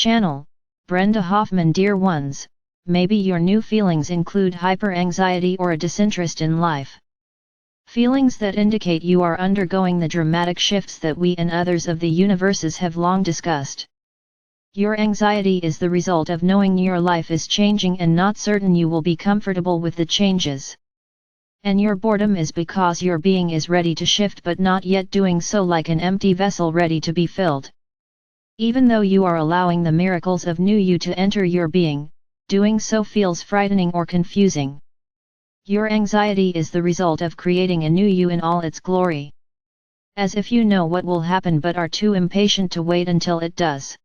Channel, Brenda Hoffman. Dear ones, maybe your new feelings include hyper-anxiety or a disinterest in life. Feelings that indicate you are undergoing the dramatic shifts that we and others of the universes have long discussed. Your anxiety is the result of knowing your life is changing and not certain you will be comfortable with the changes. And your boredom is because your being is ready to shift but not yet doing so, like an empty vessel ready to be filled. Even though you are allowing the miracles of new you to enter your being, doing so feels frightening or confusing. Your anxiety is the result of creating a new you in all its glory. As if you know what will happen but are too impatient to wait until it does.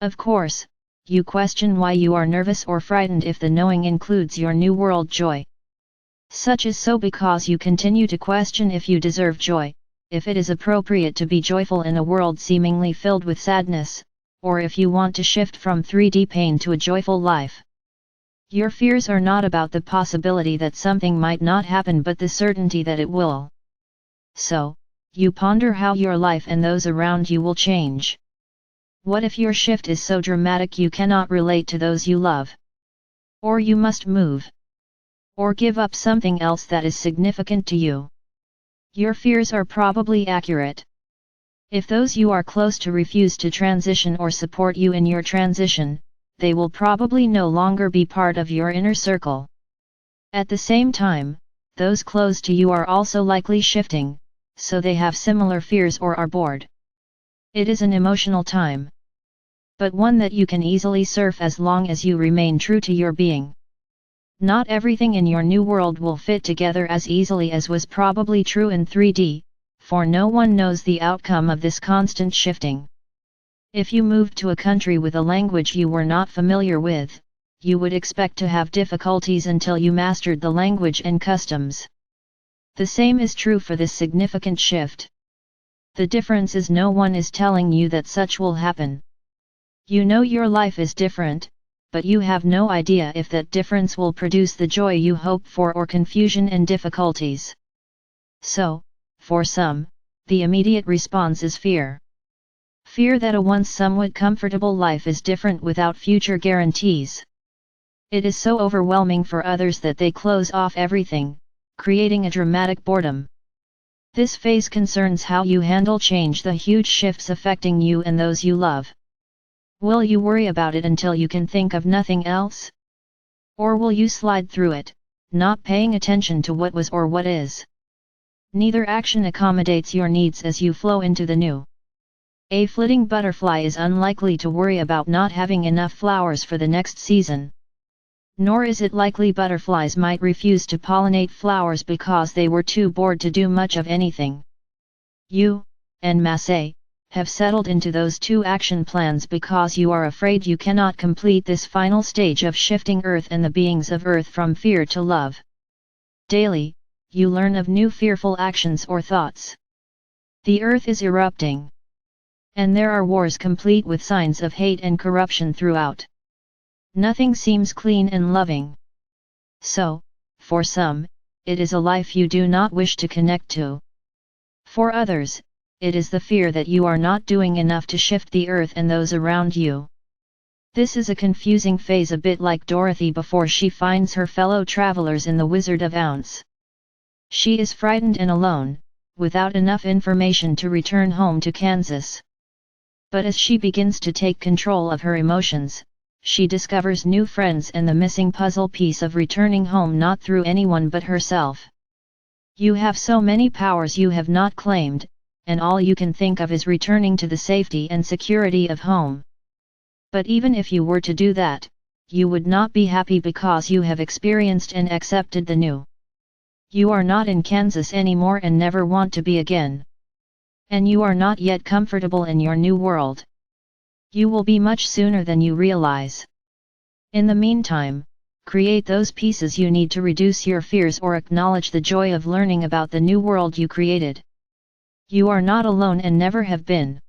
Of course, you question why you are nervous or frightened if the knowing includes your new world joy. Such is so because you continue to question if you deserve joy, if it is appropriate to be joyful in a world seemingly filled with sadness, or if you want to shift from 3D pain to a joyful life. Your fears are not about the possibility that something might not happen but the certainty that it will. So, you ponder how your life and those around you will change. What if your shift is so dramatic you cannot relate to those you love? Or you must move? Or give up something else that is significant to you? Your fears are probably accurate. If those you are close to refuse to transition or support you in your transition, they will probably no longer be part of your inner circle. At the same time, those close to you are also likely shifting, so they have similar fears or are bored. It is an emotional time. But one that you can easily surf as long as you remain true to your being. Not everything in your new world will fit together as easily as was probably true in 3D, for no one knows the outcome of this constant shifting. If you moved to a country with a language you were not familiar with, you would expect to have difficulties until you mastered the language and customs. The same is true for this significant shift. The difference is no one is telling you that such will happen. You know your life is different, but you have no idea if that difference will produce the joy you hope for or confusion and difficulties. So, for some, the immediate response is fear. Fear that a once somewhat comfortable life is different without future guarantees. It is so overwhelming for others that they close off everything, creating a dramatic boredom. This phase concerns how you handle change, the huge shifts affecting you and those you love. Will you worry about it until you can think of nothing else? Or will you slide through it, not paying attention to what was or what is? Neither action accommodates your needs as you flow into the new. A flitting butterfly is unlikely to worry about not having enough flowers for the next season. Nor is it likely butterflies might refuse to pollinate flowers because they were too bored to do much of anything. You, en masse, have settled into those two action plans because you are afraid you cannot complete this final stage of shifting Earth and the beings of Earth from fear to love. Daily, you learn of new fearful actions or thoughts. The Earth is erupting. And there are wars complete with signs of hate and corruption throughout. Nothing seems clean and loving. So, for some, it is a life you do not wish to connect to. For others, it is the fear that you are not doing enough to shift the Earth and those around you. This is a confusing phase, a bit like Dorothy before she finds her fellow travelers in the Wizard of Oz. She is frightened and alone, without enough information to return home to Kansas. But as she begins to take control of her emotions, she discovers new friends and the missing puzzle piece of returning home, not through anyone but herself. You have so many powers you have not claimed, and all you can think of is returning to the safety and security of home. But even if you were to do that, you would not be happy because you have experienced and accepted the new. You are not in Kansas anymore and never want to be again. And you are not yet comfortable in your new world. You will be much sooner than you realize. In the meantime, create those pieces you need to reduce your fears or acknowledge the joy of learning about the new world you created. You are not alone and never have been.